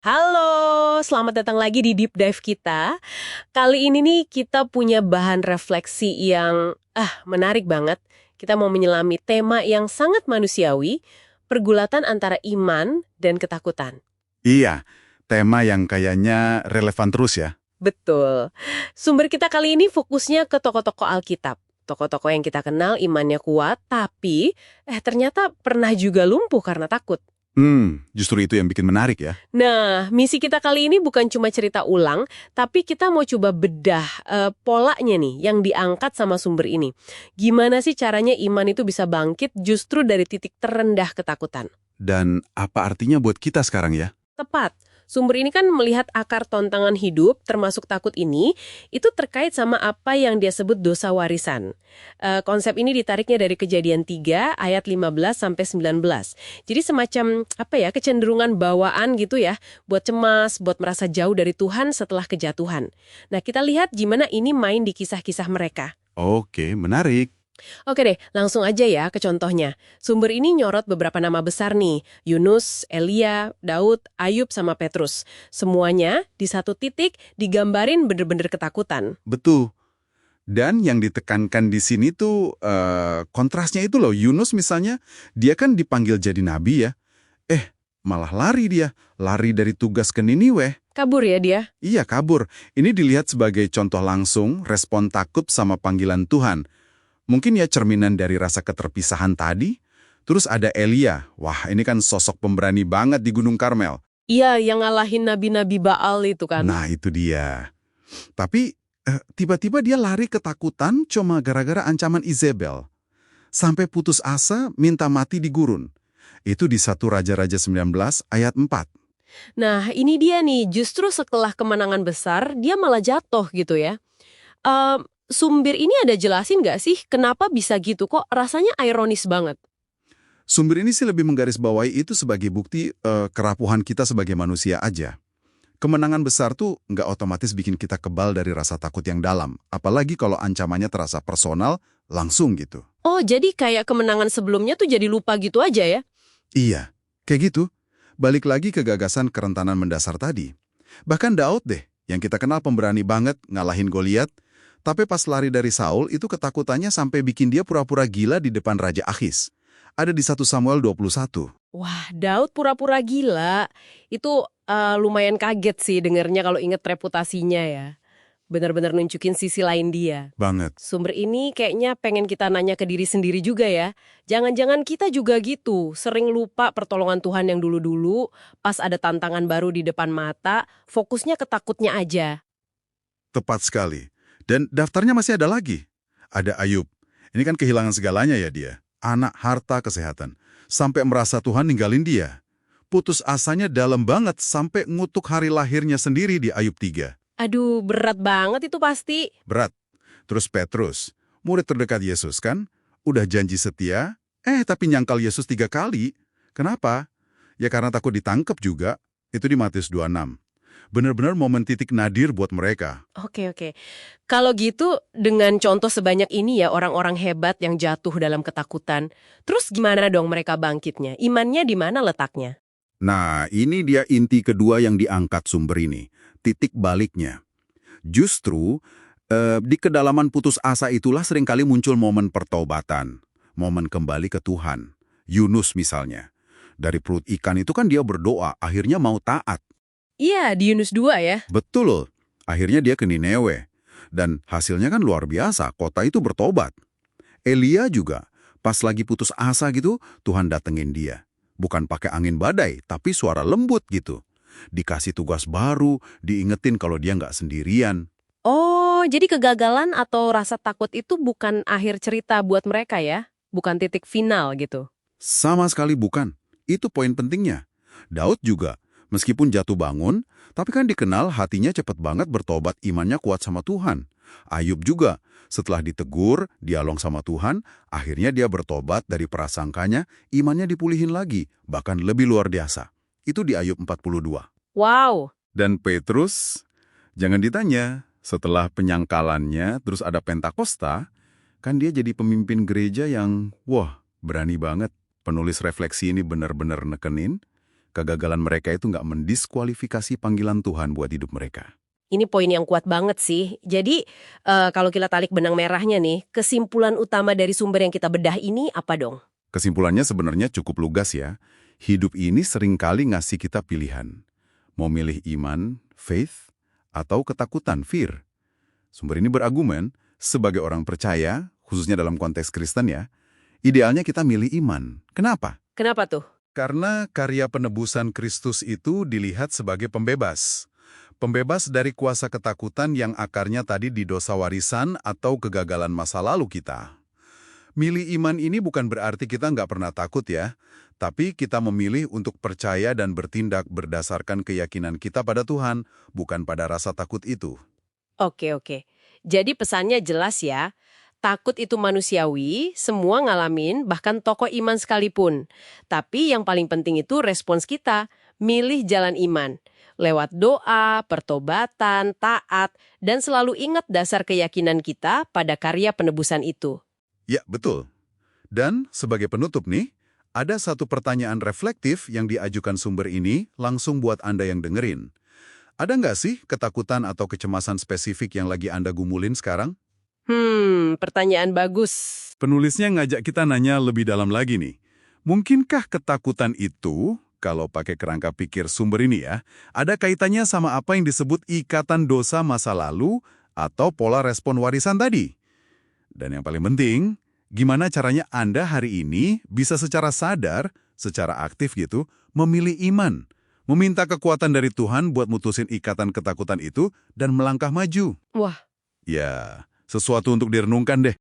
Halo, selamat datang lagi di Deep Dive kita. Kali ini nih kita punya bahan refleksi yang menarik banget. Kita mau menyelami tema yang sangat manusiawi, pergulatan antara iman dan ketakutan. Iya, tema yang kayaknya relevan terus ya. Betul. Sumber kita kali ini fokusnya ke tokoh-tokoh Alkitab. Tokoh-tokoh yang kita kenal imannya kuat, tapi ternyata pernah juga lumpuh karena takut. Justru itu yang bikin menarik ya. Nah, misi kita kali ini bukan cuma cerita ulang, tapi kita mau coba bedah polanya nih yang diangkat sama sumber ini. Gimana sih caranya iman itu bisa bangkit justru dari titik terendah ketakutan? Dan apa artinya buat kita sekarang ya? Tepat. Sumber ini kan melihat akar tontangan hidup, termasuk takut ini, itu terkait sama apa yang dia sebut dosa warisan. Konsep ini ditariknya dari Kejadian 3 ayat 15-19. Jadi semacam kecenderungan bawaan gitu ya, buat cemas, buat merasa jauh dari Tuhan setelah kejatuhan. Nah, kita lihat gimana ini main di kisah-kisah mereka. Oke, menarik. Oke deh, langsung aja ya ke contohnya. Sumber ini nyorot beberapa nama besar nih, Yunus, Elia, Daud, Ayub, sama Petrus. Semuanya di satu titik digambarin bener-bener ketakutan. Betul. Dan yang ditekankan di sini tuh kontrasnya itu loh. Yunus misalnya, dia kan dipanggil jadi nabi ya. Malah lari dia. Lari dari tugas ke Niniwe. Kabur ya dia? Iya, kabur. Ini dilihat sebagai contoh langsung respon takut sama panggilan Tuhan. Mungkin ya cerminan dari rasa keterpisahan tadi. Terus ada Elia. Wah, ini kan sosok pemberani banget di Gunung Karmel. Iya, yang ngalahin nabi-nabi Baal itu kan. Nah, itu dia. Tapi tiba-tiba dia lari ketakutan cuma gara-gara ancaman Izebel. Sampai putus asa minta mati di gurun. Itu di 1 Raja-Raja 19 ayat 4. Nah, ini dia nih, justru setelah kemenangan besar, dia malah jatuh gitu ya. Sumber ini ada jelasin nggak sih kenapa bisa gitu? Kok rasanya ironis banget? Sumber ini sih lebih menggarisbawahi itu sebagai bukti kerapuhan kita sebagai manusia aja. Kemenangan besar tuh nggak otomatis bikin kita kebal dari rasa takut yang dalam. Apalagi kalau ancamannya terasa personal, langsung gitu. Oh, jadi kayak kemenangan sebelumnya tuh jadi lupa gitu aja ya? Iya, kayak gitu. Balik lagi ke gagasan kerentanan mendasar tadi. Bahkan Daud deh, yang kita kenal pemberani banget ngalahin Goliat, tapi pas lari dari Saul itu ketakutannya sampai bikin dia pura-pura gila di depan Raja Akhis. Ada di 1 Samuel 21. Wah, Daud pura-pura gila. Itu lumayan kaget sih dengernya kalau inget reputasinya ya. Benar-benar nunjukin sisi lain dia. Banget. Sumber ini kayaknya pengen kita nanya ke diri sendiri juga ya. Jangan-jangan kita juga gitu, sering lupa pertolongan Tuhan yang dulu-dulu, pas ada tantangan baru di depan mata, fokusnya ke takutnya aja. Tepat sekali. Dan daftarnya masih ada lagi. Ada Ayub. Ini kan kehilangan segalanya ya dia. Anak, harta, kesehatan. Sampai merasa Tuhan ninggalin dia. Putus asanya dalam banget sampai ngutuk hari lahirnya sendiri di Ayub 3. Aduh, berat banget itu pasti. Berat. Terus Petrus, murid terdekat Yesus kan? Udah janji setia, tapi nyangkal Yesus 3 kali. Kenapa? Ya karena takut ditangkap juga. Itu di Matius 26. Benar-benar momen titik nadir buat mereka. Oke. Kalau gitu, dengan contoh sebanyak ini ya orang-orang hebat yang jatuh dalam ketakutan, terus gimana dong mereka bangkitnya? Imannya di mana letaknya? Nah, ini dia inti kedua yang diangkat sumber ini. Titik baliknya. Justru, di kedalaman putus asa itulah seringkali muncul momen pertobatan. Momen kembali ke Tuhan. Yunus misalnya. Dari perut ikan itu kan dia berdoa, akhirnya mau taat. Iya, di Yunus 2 ya. Betul. Akhirnya dia ke Niniwe. Dan hasilnya kan luar biasa, kota itu bertobat. Elia juga, pas lagi putus asa gitu, Tuhan datengin dia. Bukan pakai angin badai, tapi suara lembut gitu. Dikasih tugas baru, diingetin kalau dia nggak sendirian. Oh, jadi kegagalan atau rasa takut itu bukan akhir cerita buat mereka ya? Bukan titik final gitu? Sama sekali bukan. Itu poin pentingnya. Daud juga, meskipun jatuh bangun, tapi kan dikenal hatinya cepat banget bertobat, imannya kuat sama Tuhan. Ayub juga, setelah ditegur, dialog sama Tuhan, akhirnya dia bertobat dari prasangkanya, imannya dipulihin lagi, bahkan lebih luar biasa. Itu di Ayub 42. Wow. Dan Petrus, jangan ditanya, setelah penyangkalannya, terus ada Pentakosta, kan dia jadi pemimpin gereja yang, wah, berani banget. Penulis refleksi ini benar-benar nekenin, Kegagalan mereka itu nggak mendiskualifikasi panggilan Tuhan buat hidup mereka. Ini poin yang kuat banget sih. Jadi, kalau kita tarik benang merahnya nih, kesimpulan utama dari sumber yang kita bedah ini apa dong? Kesimpulannya sebenarnya cukup lugas ya. Hidup ini seringkali ngasih kita pilihan. Mau milih iman, faith, atau ketakutan, fear. Sumber ini berargumen, sebagai orang percaya, khususnya dalam konteks Kristen ya, idealnya kita milih iman. Kenapa? Kenapa tuh? Karena karya penebusan Kristus itu dilihat sebagai pembebas. Pembebas dari kuasa ketakutan yang akarnya tadi di dosa warisan atau kegagalan masa lalu kita. Milih iman ini bukan berarti kita nggak pernah takut ya, tapi kita memilih untuk percaya dan bertindak berdasarkan keyakinan kita pada Tuhan, bukan pada rasa takut itu. Oke. Jadi pesannya jelas ya. Takut itu manusiawi, semua ngalamin, bahkan tokoh iman sekalipun. Tapi yang paling penting itu respons kita, milih jalan iman. Lewat doa, pertobatan, taat, dan selalu ingat dasar keyakinan kita pada karya penebusan itu. Ya, betul. Dan sebagai penutup nih, ada satu pertanyaan reflektif yang diajukan sumber ini langsung buat Anda yang dengerin. Ada nggak sih ketakutan atau kecemasan spesifik yang lagi Anda gumulin sekarang? Pertanyaan bagus. Penulisnya ngajak kita nanya lebih dalam lagi nih. Mungkinkah ketakutan itu, kalau pakai kerangka pikir sumber ini ya, ada kaitannya sama apa yang disebut ikatan dosa masa lalu atau pola respon warisan tadi? Dan yang paling penting, gimana caranya Anda hari ini bisa secara sadar, secara aktif gitu, memilih iman, meminta kekuatan dari Tuhan buat mutusin ikatan ketakutan itu dan melangkah maju. Wah. Ya, sesuatu untuk direnungkan deh.